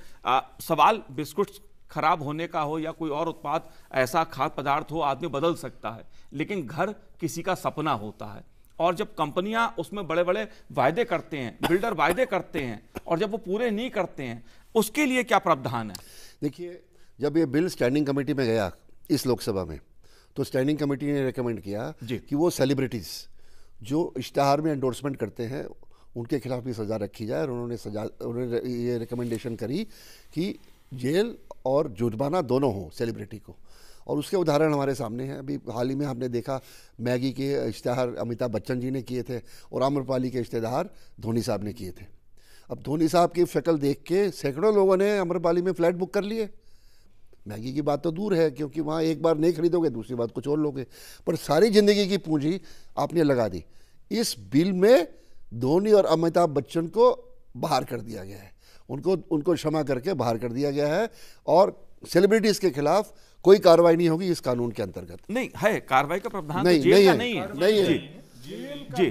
सवाल बिस्कुट खराब होने का हो या कोई और उत्पाद, ऐसा खाद्य पदार्थ हो, आदमी बदल सकता है, लेकिन घर किसी का सपना होता है। और जब कंपनियां उसमें बड़े बड़े वायदे करते हैं, बिल्डर वायदे करते हैं, और जब वो पूरे नहीं करते हैं, उसके लिए क्या प्रावधान है? देखिए, जब ये बिल स्टैंडिंग कमेटी में गया इस लोकसभा में, तो स्टैंडिंग कमेटी ने रेकमेंड किया कि वो सेलिब्रिटीज़ जो इश्तहार में एंडोर्समेंट करते हैं उनके खिलाफ भी सज़ा रखी जाए। और उन्होंने ये रिकमेंडेशन करी कि जेल और जुर्माना दोनों हो सेलिब्रिटी को। और उसके उदाहरण हमारे सामने हैं। अभी हाल ही में हमने देखा मैगी के इश्तहार अमिताभ बच्चन जी ने किए थे, और आम्रपाली के इश्तेहार धोनी साहब ने किए थे। अब धोनी साहब की शक्ल देख के सैकड़ों लोगों ने आम्रपाली में फ्लैट बुक कर लिए। मैगी की बात तो दूर है, क्योंकि वहाँ एक बार नहीं खरीदोगे, दूसरी बात कुछ और लोगे, पर सारी ज़िंदगी की पूंजी आपने लगा दी। इस बिल में धोनी और अमिताभ बच्चन को बाहर कर दिया गया है, उनको क्षमा करके बाहर कर दिया गया है, और सेलिब्रिटीज़ के खिलाफ कोई कार्रवाई नहीं होगी इस कानून के अंतर्गत। नहीं है कार्रवाई का प्रावधान, नहीं, तो जेल का नहीं है। जी,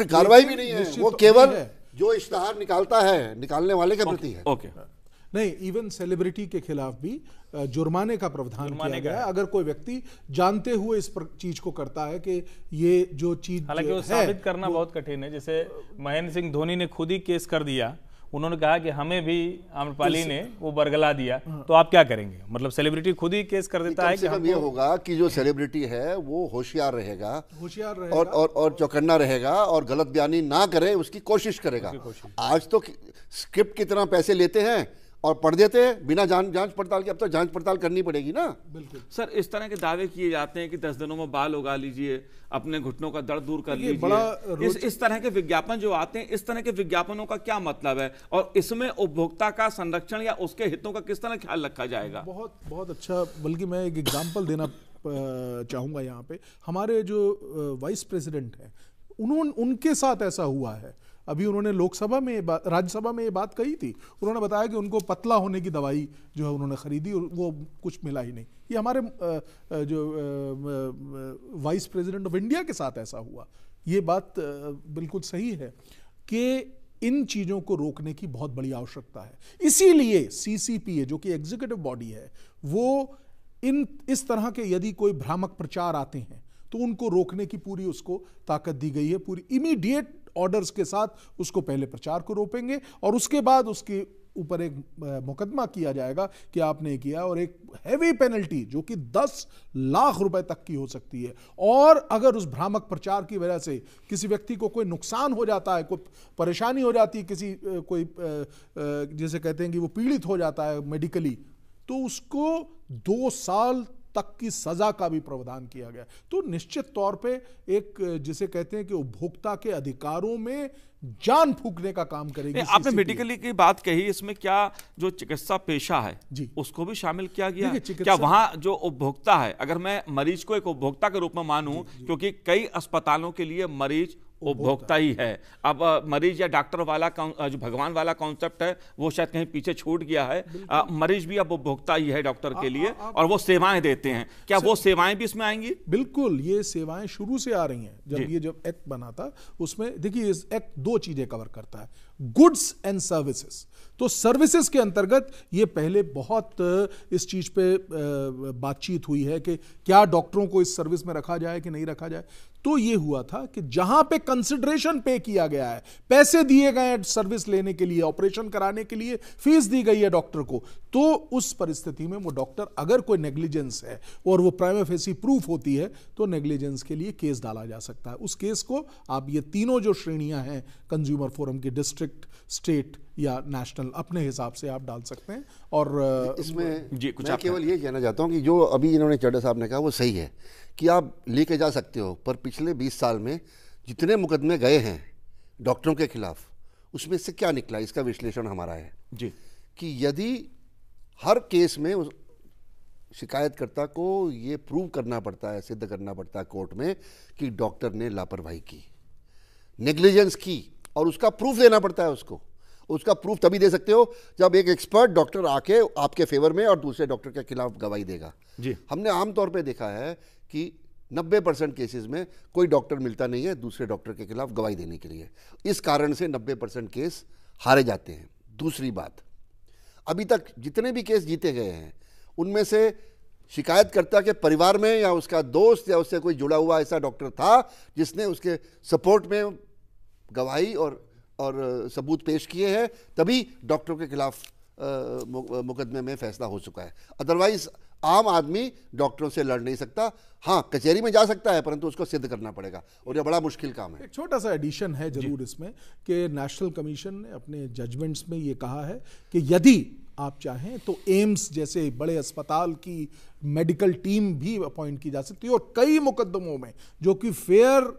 कार्रवाई भी नहीं है, वो केवल जो इश्तहार निकालता है, निकालने वाले के प्रति है। ओके, नहीं, इवन सेलिब्रिटी के खिलाफ भी जुर्माने का प्रावधान किया गया है। अगर कोई व्यक्ति जानते हुए इस चीज को करता है कि ये जो चीज, हालांकि वो साबित करना बहुत कठिन है। जैसे महेंद्र सिंह धोनी ने खुद ही केस कर दिया, उन्होंने कहा कि हमें भी आम्रपाली ने वो बरगला दिया, तो आप क्या करेंगे? मतलब सेलिब्रिटी खुद ही केस कर देता है कि ये होगा कि जो सेलिब्रिटी है वो होशियार रहेगा और चौकन्ना रहेगा, और गलत बयानी ना करे उसकी कोशिश करेगा। आज तो स्क्रिप्ट की तरह पैसे लेते हैं, और पढ़ देते हैं बिना जांच पड़ताल के। अब तो जांच पड़ताल करनी पड़ेगी ना। बिल्कुल सर, इस तरह के दावे किए जाते हैं कि 10 दिनों में बाल उगा लीजिए, अपने घुटनों का दर्द दूर कर लीजिए। इस तरह के विज्ञापन जो आते हैं, इस तरह के विज्ञापनों का क्या मतलब है, और इसमें उपभोक्ता का संरक्षण या उसके हितों का किस तरह ख्याल रखा जाएगा? बहुत बहुत अच्छा। बल्कि मैं एक एग्जाम्पल देना चाहूँगा यहाँ पे। हमारे जो वाइस प्रेसिडेंट हैं, उनके साथ ऐसा हुआ है। अभी उन्होंने लोकसभा में राज्यसभा में ये बात कही थी। उन्होंने बताया कि उनको पतला होने की दवाई जो है उन्होंने खरीदी और वो कुछ मिला ही नहीं। ये हमारे जो वाइस प्रेसिडेंट ऑफ इंडिया के साथ ऐसा हुआ। ये बात बिल्कुल सही है कि इन चीज़ों को रोकने की बहुत बड़ी आवश्यकता है। इसीलिए CCPA जो कि एग्जीक्यूटिव बॉडी है, वो इस तरह के यदि कोई भ्रामक प्रचार आते हैं तो उनको रोकने की पूरी उसको ताकत दी गई है। पूरी इमीडिएट ऑर्डर्स के साथ उसको पहले प्रचार को रोकेंगे और उसके बाद उसके ऊपर एक मुकदमा किया जाएगा कि आपने किया, और एक हैवी पेनल्टी जो कि 10 लाख रुपए तक की हो सकती है। और अगर उस भ्रामक प्रचार की वजह से किसी व्यक्ति को कोई नुकसान हो जाता है, कोई परेशानी हो जाती है, कोई जैसे कहते हैं कि वो पीड़ित हो जाता है मेडिकली, तो उसको 2 साल तक की सजा का भी प्रावधान किया गया। तो निश्चित तौर पे एक जिसे कहते हैं कि उपभोक्ता के अधिकारों में जान फूंकने का काम करेगी। आपने मेडिकली की बात कही, इसमें क्या जो चिकित्सा पेशा है जी, उसको भी शामिल किया गया? क्या वहां जो उपभोक्ता है, अगर मैं मरीज को एक उपभोक्ता के रूप में मानूं, क्योंकि कई अस्पतालों के लिए मरीज उपभोक्ता ही है। अब मरीज या डॉक्टर वाला जो भगवान वाला कॉन्सेप्ट है वो शायद कहीं पीछे छूट गया है। मरीज भी अब उपभोक्ता ही है डॉक्टर के लिए, और वो सेवाएं देते हैं। क्या वो सेवाएं भी इसमें आएंगी? बिल्कुल, ये सेवाएं शुरू से आ रही हैं। जब एक्ट बना था उसमें देखिए, इस एक्ट 2 चीजें कवर करता है, गुड्स एंड सर्विसेज। तो सर्विसेज के अंतर्गत ये पहले बहुत इस चीज पे बातचीत हुई है कि क्या डॉक्टरों को इस सर्विस में रखा जाए कि नहीं रखा जाए। तो ये हुआ था कि जहां पे कंसिडरेशन पे किया गया है, पैसे दिए गए हैं सर्विस लेने के लिए, ऑपरेशन कराने के लिए फीस दी गई है डॉक्टर को, तो उस परिस्थिति में वो डॉक्टर, अगर कोई नेग्लिजेंस है और वो प्राइमा फेसी प्रूफ होती है, तो नेग्लिजेंस के लिए केस डाला जा सकता है। उस केस को आप ये तीनों जो श्रेणियां हैं कंज्यूमर फोरम की, डिस्ट्रिक्ट, स्टेट या नेशनल, अपने हिसाब से आप डाल सकते हैं। और इसमें मैं केवल ये कहना चाहता हूँ कि जो अभी इन्होंने चड्ढा साहब ने कहा वो सही है कि आप लेके जा सकते हो, पर पिछले 20 साल में जितने मुकदमे गए हैं डॉक्टरों के खिलाफ, उसमें से क्या निकला, इसका विश्लेषण हमारा है जी, कि यदि हर केस में शिकायतकर्ता को ये प्रूव करना पड़ता है, सिद्ध करना पड़ता है कोर्ट में कि डॉक्टर ने लापरवाही की, नेग्लिजेंस की, और उसका प्रूफ देना पड़ता है उसका प्रूफ तभी दे सकते हो जब एक एक्सपर्ट डॉक्टर आके आपके फेवर में और दूसरे डॉक्टर के खिलाफ गवाही देगा। जी, हमने आमतौर पे देखा है कि 90% केसेस में कोई डॉक्टर मिलता नहीं है दूसरे डॉक्टर के खिलाफ गवाही देने के लिए। इस कारण से 90% केस हारे जाते हैं। दूसरी बात, अभी तक जितने भी केस जीते गए हैं उनमें से शिकायतकर्ता के परिवार में या उसका दोस्त या उससे कोई जुड़ा हुआ ऐसा डॉक्टर था जिसने उसके सपोर्ट में गवाही और सबूत पेश किए हैं, तभी डॉक्टरों के खिलाफ मुकदमे में फैसला हो चुका है। अदरवाइज आम आदमी डॉक्टरों से लड़ नहीं सकता। हाँ, कचहरी में जा सकता है, परंतु उसको सिद्ध करना पड़ेगा, और ये बड़ा मुश्किल काम है। एक छोटा सा एडिशन है जरूर इसमें कि नेशनल कमीशन ने अपने जजमेंट्स में ये कहा है कि यदि आप चाहें तो एम्स जैसे बड़े अस्पताल की मेडिकल टीम भी अपॉइंट की जा सकती है, और कई मुकदमों में जो कि फेयर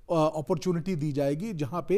अपॉर्चुनिटी दी जाएगी, जहां पे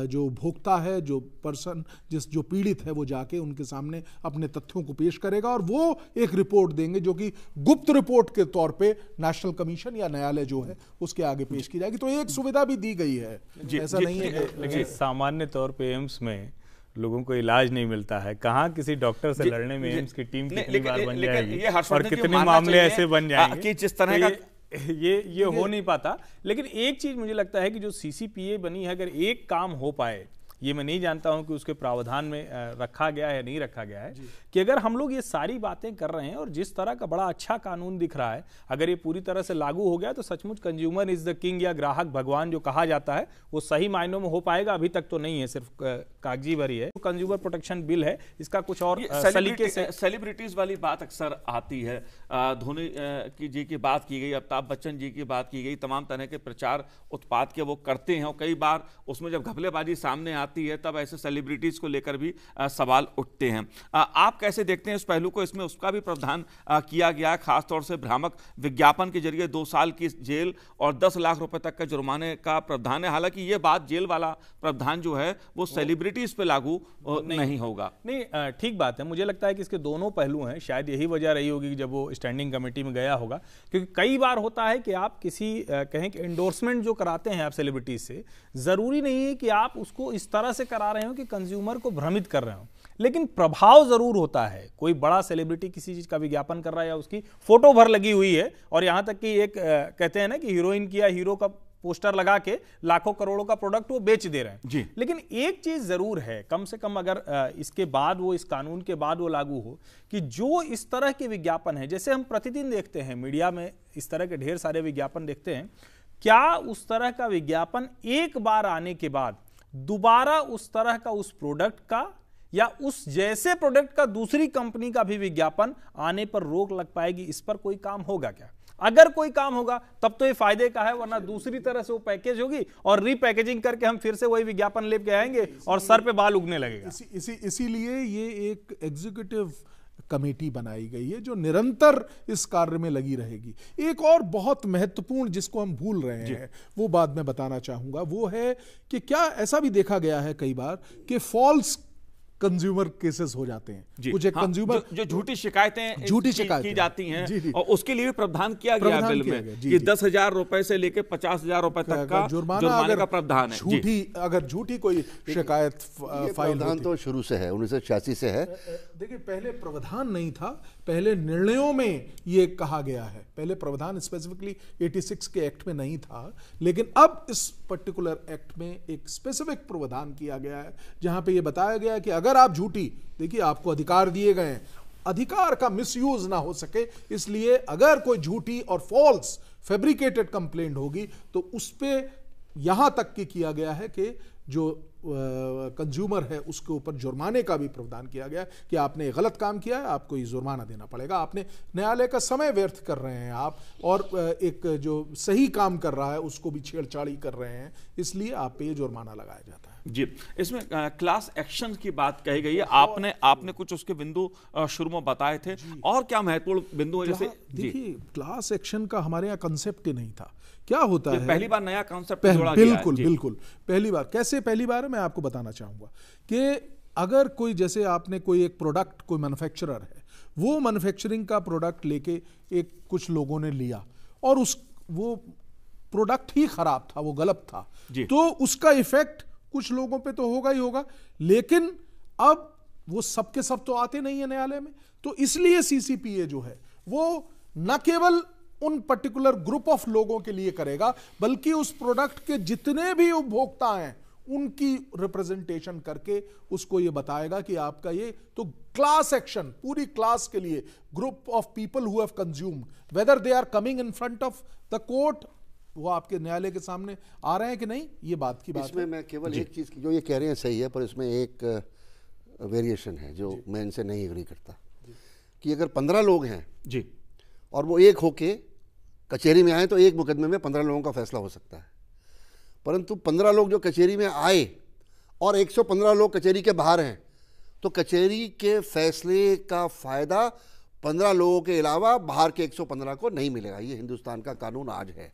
जो भोक्ता है, जो पर्सन जो पीड़ित है, वो जाके उनके सामने अपने तथ्यों को पेश करेगा और वो एक रिपोर्ट देंगे जो कि गुप्त रिपोर्ट के तौर पे नेशनल कमीशन या न्यायालय जो है उसके आगे पेश की जाएगी। तो एक सुविधा भी दी गई है, ऐसा नहीं है। लेकिन सामान्य तौर पे एम्स में लोगों को इलाज नहीं मिलता है, कहाँ किसी डॉक्टर से लड़ने में एम्स की टीम कितनी बार बन जाएगी और कितने मामले ऐसे बन जाएंगे कि जिस तरह का ये हो नहीं पाता। लेकिन एक चीज मुझे लगता है कि जो CCPA बनी है, अगर एक काम हो पाए, ये मैं नहीं जानता हूं कि उसके प्रावधान में रखा गया है या नहीं रखा गया है, कि अगर हम लोग ये सारी बातें कर रहे हैं और जिस तरह का बड़ा अच्छा कानून दिख रहा है, अगर ये पूरी तरह से लागू हो गया तो सचमुच कंज्यूमर इज द किंग या ग्राहक भगवान जो कहा जाता है वो सही मायनों में हो पाएगा। अभी तक तो नहीं है, सिर्फ कागजी भरी है। कंज्यूमर प्रोटेक्शन बिल है, इसका कुछ और सलीके से सेलिब्रिटीज वाली बात अक्सर आती है। धोनी जी की बात की गई, अमिताभ बच्चन जी की बात की गई, तमाम तरह के प्रचार उत्पाद के वो करते हैं और कई बार उसमें जब घपलेबाजी सामने आती है तब ऐसे सेलिब्रिटीज को लेकर भी सवाल उठते हैं। आप कैसे देखते हैं इस पहलू को? इसमें उसका भी प्रावधान किया गया है, खासतौर से भ्रामक विज्ञापन के जरिए 2 साल की जेल और 10 लाख रुपए तक का जुर्माने का प्रावधान है। हालांकि ये बात, जेल वाला प्रावधान जो है वो सेलिब्रिटीज पे लागू नहीं होगा। नहीं, ठीक बात है। मुझे लगता है कि इसके दोनों पहलू हैं। शायद यही वजह रही होगी कि जब वो स्टैंडिंग कमेटी में गया होगा, क्योंकि कई बार होता है कि आप किसी कहें कि एंडोर्समेंट जो कराते हैं आप सेलिब्रिटीज से, जरूरी नहीं है कि आप उसको इस तरह से करा रहे हो कि कंज्यूमर को भ्रमित कर रहे हो, लेकिन प्रभाव जरूर होता है। कोई बड़ा सेलिब्रिटी किसी चीज का विज्ञापन कर रहा है या उसकी फोटो भर लगी हुई है, और यहां तक कि एक कहते हैं ना कि हीरोइन की या हीरो का पोस्टर लगा के लाखों करोड़ों का प्रोडक्ट वो बेच दे रहे हैं जी। लेकिन एक चीज जरूर है, कम से कम अगर इसके बाद वो, इस कानून के बाद वो लागू हो, कि जो इस तरह के विज्ञापन है, जैसे हम प्रतिदिन देखते हैं मीडिया में इस तरह के ढेर सारे विज्ञापन देखते हैं, क्या उस तरह का विज्ञापन एक बार आने के बाद दोबारा उस तरह का उस प्रोडक्ट का या उस जैसे प्रोडक्ट का दूसरी कंपनी का भी विज्ञापन आने पर रोक लग पाएगी? इस पर कोई काम होगा क्या? अगर कोई काम होगा तब तो ये फायदे का है, वरना दूसरी तरह से वो पैकेज होगी और रीपैकेजिंग करके हम फिर से वही विज्ञापन लेके आएंगे और सर पे बाल उगने लगेगा। इसीलिए ये एक एग्जीक्यूटिव कमेटी बनाई गई है जो निरंतर इस कार्य में लगी रहेगी। एक और बहुत महत्वपूर्ण जिसको हम भूल रहे हैं, वो बाद में बताना चाहूंगा, वो है कि क्या ऐसा भी देखा गया है कई बार कि फॉल्स कंज्यूमर केसेस हो जाते हैं। कुछ कंज्यूमर जो झूठी शिकायतें की जाती हैं, जी। और उसके लिए प्रावधान किया गया बिल में कि 10,000 रुपए से लेकर 50,000 रुपए तक का जुर्माने का प्रावधान है। अगर झूठी कोई शिकायत फाइल प्रावधान तो शुरू से है, 1986 से है। देखिए, पहले प्रावधान नहीं था, पहले निर्णयों में ये कहा गया है। पहले प्रावधान स्पेसिफिकली 86 के एक्ट में नहीं था, लेकिन अब इस पर्टिकुलर एक्ट में एक स्पेसिफिक प्रावधान किया गया है जहां पे ये बताया गया है कि अगर आप झूठी, देखिए आपको अधिकार दिए गए हैं, अधिकार का मिसयूज ना हो सके, इसलिए अगर कोई झूठी और फॉल्स फैब्रिकेटेड कंप्लेंट होगी तो उस पे यहां तक कि किया गया है कि जो कंज्यूमर है उसके ऊपर जुर्माने का भी प्रावधान किया गया कि आपने गलत काम किया है, आपको ये जुर्माना देना पड़ेगा, आपने न्यायालय का समय व्यर्थ कर रहे हैं आप, और एक जो सही काम कर रहा है उसको भी छेड़छाड़ी कर रहे हैं, इसलिए आप पे ये जुर्माना लगाया जाता है। जी, इसमें क्लास एक्शन की बात कही गई है। आपने कुछ उसके बिंदु शुरू में बताए थे, और क्या महत्वपूर्ण बिंदु है? जैसे देखिए, क्लास एक्शन का हमारे यहाँ कंसेप्ट ही नहीं था। क्या होता है, पहली बार नया कॉन्सेप्ट जोड़ा गया है। बिल्कुल पहली बार। कैसे पहली बार है, मैं आपको बताना चाहूंगा कि अगर कोई, जैसे आपने कोई एक प्रोडक्ट, कोई मैन्युफैक्चरर है, वो मैन्युफैक्चरिंग का प्रोडक्ट लेके एक कुछ लोगों ने लिया और वो प्रोडक्ट ही खराब था, वो गलत था, तो उसका इफेक्ट कुछ लोगों पे तो होगा ही होगा, लेकिन अब वो सब के सब तो आते नहीं है न्यायालय में। तो इसलिए सीसीपीए जो है वो न केवल उन पर्टिकुलर ग्रुप ऑफ लोगों के लिए करेगा, बल्कि उस प्रोडक्ट के जितने भी उपभोक्ता हैं उनकी रिप्रेजेंटेशन करके उसको ये बताएगा कि आपका ये तो क्लास एक्शन, पूरी क्लास के लिए, group of people who have consumed, whether they are coming in front of the court, वो आपके न्यायालय के सामने आ रहे हैं कि नहीं, ये बात की बात है। इसमें मैं केवल एक चीज, जो ये कह रहे हैं सही है, पर इसमें एक वेरिएशन है जो मैं इनसे नहीं एग्री करता, कि अगर 15 लोग हैं जी और वो एक होके कचहरी में आए तो एक मुकदमे में 15 लोगों का फैसला हो सकता है, परंतु 15 लोग जो कचहरी में आए और 115 लोग कचहरी के बाहर हैं, तो कचहरी के फैसले का फ़ायदा 15 लोगों के अलावा बाहर के 115 को नहीं मिलेगा। ये हिंदुस्तान का कानून आज है।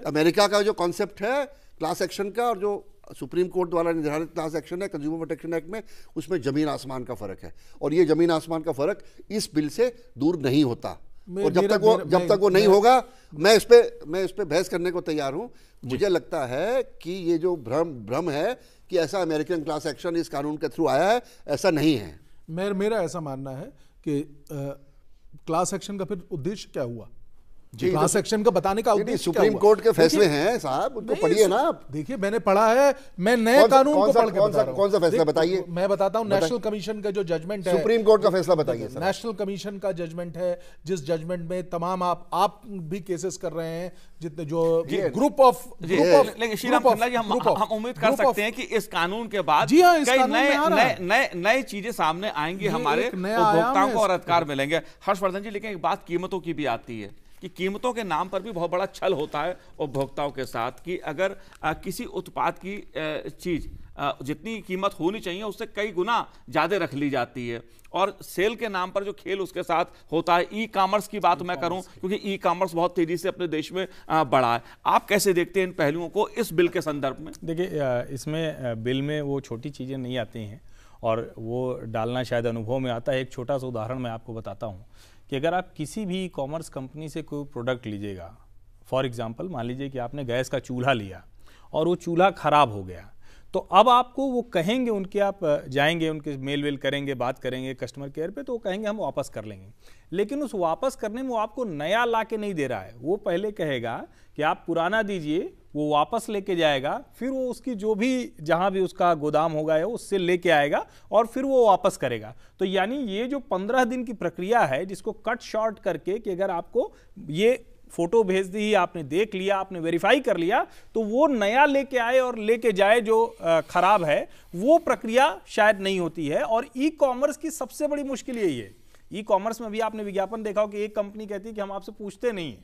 अमेरिका का जो कॉन्सेप्ट है क्लास एक्शन का, और जो सुप्रीम कोर्ट द्वारा निर्धारित क्लास एक्शन है कंज्यूमर प्रोटेक्शन एक्ट में, उसमें जमीन आसमान का फ़र्क है, और ये जमीन आसमान का फ़र्क इस बिल से दूर नहीं होता। और जब तक वो नहीं होगा, मैं इस पे बहस करने को तैयार हूं। मुझे लगता है कि ये जो भ्रम है कि ऐसा अमेरिकन क्लास एक्शन इस कानून के थ्रू आया है, ऐसा नहीं है। मेरा ऐसा मानना है कि क्लास एक्शन का फिर उद्देश्य क्या हुआ, क्लास एक्शन का बताने का उद्देश्य सुप्रीम कोर्ट के फैसले हैं साहब, उनको पढ़िए ना आप। देखिए, मैंने पढ़ा है, मैं नए कानून को पढ़ के बता रहा हूं। कौन सा फैसला बताइए? मैं बताता हूं, नेशनल कमीशन का जो जजमेंट है, सुप्रीम कोर्ट का फैसला बताइए। नेशनल कमीशन का जजमेंट है, जिस जजमेंट में तमाम आप भी केसेस कर रहे हैं, जितने जो ग्रुप ऑफ, लेकिन श्री राम खन्ना जी, हम उम्मीद कर सकते हैं कि इस कानून के बाद कई नए चीजें सामने आएंगी, हमारे उपभोक्ताओं को और अधिकार मिलेंगे। हर्षवर्धन जी, लेकिन एक बात कीमतों की भी आती है कि कीमतों के नाम पर भी बहुत बड़ा छल होता है उपभोक्ताओं के साथ, कि अगर किसी उत्पाद की चीज जितनी कीमत होनी चाहिए उससे कई गुना ज़्यादा रख ली जाती है, और सेल के नाम पर जो खेल उसके साथ होता है। ई कॉमर्स की बात मैं करूं, क्योंकि ई कॉमर्स बहुत तेजी से अपने देश में बढ़ा है। आप कैसे देखते हैं इन पहलुओं को इस बिल के संदर्भ में? देखिए, इसमें बिल में वो छोटी चीज़ें नहीं आती हैं और वो डालना शायद अनुभव में आता है। एक छोटा सा उदाहरण मैं आपको बताता हूँ कि अगर आप किसी भी ई कॉमर्स कंपनी से कोई प्रोडक्ट लीजिएगा, फॉर एग्जांपल मान लीजिए कि आपने गैस का चूल्हा लिया और वो चूल्हा ख़राब हो गया, तो अब आपको वो कहेंगे, उनके आप जाएंगे, उनके मेल वेल करेंगे, बात करेंगे कस्टमर केयर पे, तो वो कहेंगे हम वापस कर लेंगे। लेकिन उस वापस करने में वो आपको नया ला के नहीं दे रहा है, वो पहले कहेगा कि आप पुराना दीजिए, वो वापस लेके जाएगा, फिर वो उसकी जो भी जहाँ भी उसका गोदाम होगा या उससे लेके आएगा और फिर वो वापस करेगा। तो यानी ये जो 15 दिन की प्रक्रिया है, जिसको कट शॉर्ट करके कि अगर आपको ये फोटो भेज दी, आपने देख लिया, आपने वेरीफाई कर लिया, तो वो नया लेके आए और लेके जाए जो खराब है, वो प्रक्रिया शायद नहीं होती है। और ई कॉमर्स की सबसे बड़ी मुश्किल यही है। ई कॉमर्स में भी आपने विज्ञापन देखा हो कि एक कंपनी कहती है कि हम आपसे पूछते नहीं है,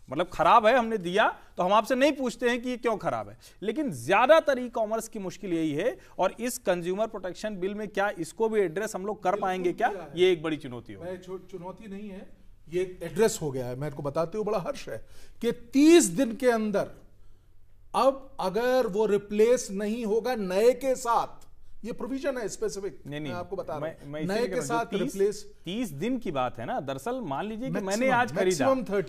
मतलब खराब है हमने दिया तो हम आपसे नहीं पूछते हैं कि ये क्यों खराब है। लेकिन ज्यादातर ई कॉमर्स की मुश्किल यही है, और इस कंज्यूमर प्रोटेक्शन बिल में क्या इसको भी एड्रेस हम लोग कर पाएंगे क्या, ये एक बड़ी चुनौती हो। चुनौती नहीं है, ये एड्रेस हो गया है। मैं आपको बताते हुए बड़ा हर्ष है कि 30 दिन के अंदर अब अगर वो रिप्लेस नहीं होगा नए के साथ, ये प्रोविजन है स्पेसिफिक। नहीं, मैं आपको बता रहा हूं, नए के साथ रिप्लेस 30 दिन की बात है ना। दरअसल मान लीजिए कि मैंने आज खरीदा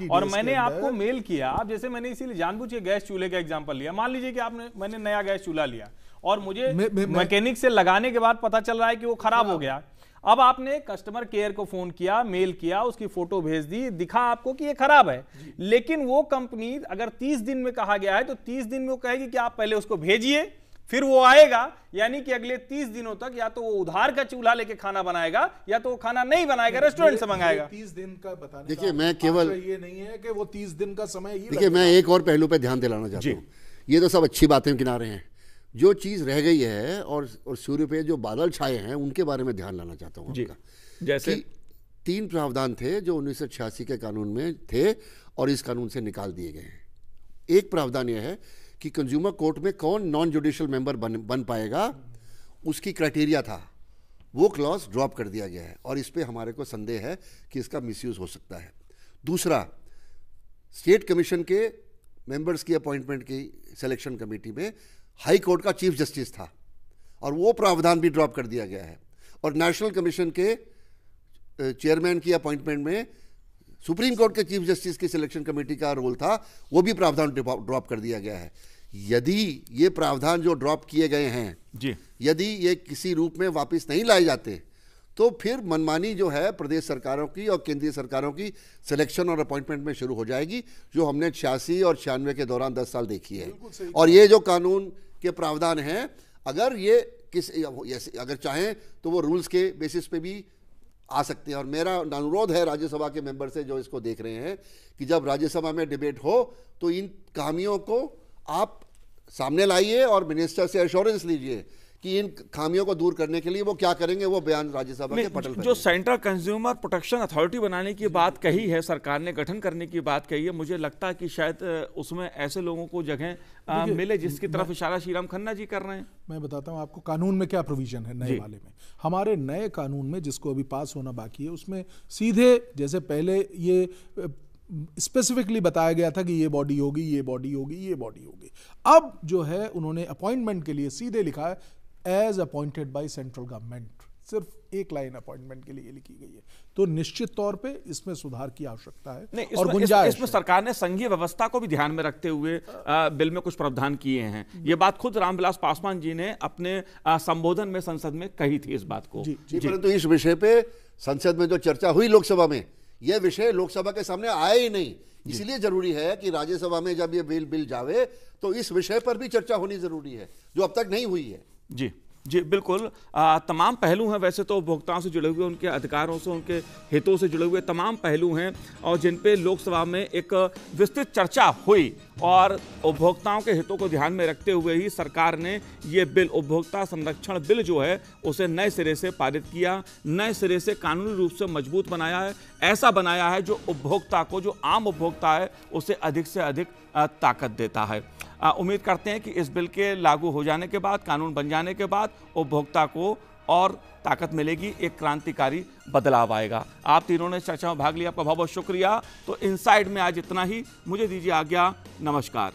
और मैंने आपको मेल किया, आप जैसे मैंने इसीलिए जानबूझ के गैस चूल्हे का एग्जांपल लिया। मान लीजिए कि मैंने नया गैस चूल्हा लिया और मुझे मैकेनिक से लगाने के बाद पता चल रहा है कि वो खराब हो गया। अब आपने कस्टमर केयर को फोन किया, मेल किया, उसकी फोटो भेज दी, दिखा आपको कि ये खराब है, लेकिन वो कंपनी अगर 30 दिन में कहा गया है तो 30 दिन में वो कहेगी कि आप पहले उसको भेजिए, फिर वो आएगा। यानी कि अगले 30 दिनों तक या तो वो उधार का चूल्हा लेके खाना बनाएगा या तो वो खाना नहीं बनाएगा, रेस्टोरेंट से मंगाएगा। 30 दिन का बताने, देखिए मैं केवल ये नहीं है कि वो 30 दिन का समय, देखिए मैं एक और पहलू पे ध्यान दिलाना चाहता हूँ। ये तो सब अच्छी बातें किनारे हैं, जो चीज़ रह गई है और सूर्य पे जो बादल छाए हैं उनके बारे में ध्यान लाना चाहता हूँ आपका। जैसे 3 प्रावधान थे जो 1986 के कानून में थे और इस कानून से निकाल दिए गए हैं। एक प्रावधान यह है कि कंज्यूमर कोर्ट में कौन नॉन जुडिशियल मेंबर बन पाएगा, उसकी क्राइटेरिया था, वो क्लॉज ड्रॉप कर दिया गया है और इस पे हमारे को संदेह है कि इसका मिसयूज हो सकता है। दूसरा, स्टेट कमीशन के मेंबर्स की अपॉइंटमेंट की सिलेक्शन कमेटी में हाई कोर्ट का चीफ जस्टिस था और वो प्रावधान भी ड्रॉप कर दिया गया है। और नेशनल कमीशन के चेयरमैन की अपॉइंटमेंट में सुप्रीम कोर्ट के चीफ जस्टिस की सिलेक्शन कमेटी का रोल था, वो भी प्रावधान ड्रॉप कर दिया गया है। यदि ये प्रावधान जो ड्रॉप किए गए हैं जी, यदि ये किसी रूप में वापस नहीं लाए जाते तो फिर मनमानी जो है प्रदेश सरकारों की और केंद्रीय सरकारों की सिलेक्शन और अपॉइंटमेंट में शुरू हो जाएगी, जो हमने 86 और 96 के दौरान 10 साल देखी है। और ये जो कानून के प्रावधान हैं, अगर ये अगर चाहें तो वो रूल्स के बेसिस पे भी आ सकते हैं। और मेरा अनुरोध है राज्यसभा के मेंबर से जो इसको देख रहे हैं कि जब राज्यसभा में डिबेट हो तो इन खामियों को आप सामने लाइए और मिनिस्टर से एश्योरेंस लीजिए कि इन खामियों को दूर करने के लिए वो क्या करेंगे, वो बयान राज्यसभा के पटल पर। जो सेंट्रल कंज्यूमर प्रोटेक्शन अथॉरिटी बनाने की बात कही है सरकार ने, गठन करने की बात कही है, मुझे लगता है कि शायद उसमें ऐसे लोगों को जगह मिले जिसकी तरफ इशारा श्रीराम खन्ना जी कर रहे हैं। मैं बताता हूं आपको कानून में क्या प्रोविजन है नए वाले में। हमारे नए कानून में, जिसको अभी पास होना बाकी है, उसमें सीधे जैसे पहले ये स्पेसिफिकली बताया गया था कि ये बॉडी होगी, ये बॉडी होगी, ये बॉडी होगी, अब जो है उन्होंने अपॉइंटमेंट के लिए सीधे लिखा है as appointed by central government. सिर्फ एक लाइन अपॉइंटमेंट के लिए लिखी गई है। तो निश्चित तौर पे इसमें सुधार की आवश्यकता है। नहीं, और गुंजाइश इसमें सरकार ने संघीय व्यवस्था को भी ध्यान में रखते हुए बिल में कुछ प्रावधान किए हैं। ये बात खुद रामविलास पासवान जी ने अपने संबोधन में संसद में कही थी इस बात को। परंतु इस विषय पे संसद में जो चर्चा हुई लोकसभा में, यह विषय लोकसभा के सामने आया ही नहीं। इसलिए जरूरी है कि राज्यसभा में जब ये बिल जावे तो इस विषय पर भी चर्चा होनी जरूरी है, जो अब तक नहीं हुई है। जी जी बिल्कुल। तमाम पहलू हैं, वैसे तो उपभोक्ताओं से जुड़े हुए, उनके अधिकारों से, उनके हितों से जुड़े हुए तमाम पहलू हैं और जिन पे लोकसभा में एक विस्तृत चर्चा हुई और उपभोक्ताओं के हितों को ध्यान में रखते हुए ही सरकार ने ये बिल, उपभोक्ता संरक्षण बिल जो है, उसे नए सिरे से पारित किया, नए सिरे से कानूनी रूप से मजबूत बनाया है, ऐसा बनाया है जो उपभोक्ता को, जो आम उपभोक्ता है, उसे अधिक से अधिक ताकत देता है। उम्मीद करते हैं कि इस बिल के लागू हो जाने के बाद, कानून बन जाने के बाद उपभोक्ता को और ताकत मिलेगी, एक क्रांतिकारी बदलाव आएगा। आप तीनों ने चर्चा में भाग लिया, आपका बहुत बहुत शुक्रिया। तो इनसाइड में आज इतना ही, मुझे दीजिए आज्ञा, नमस्कार।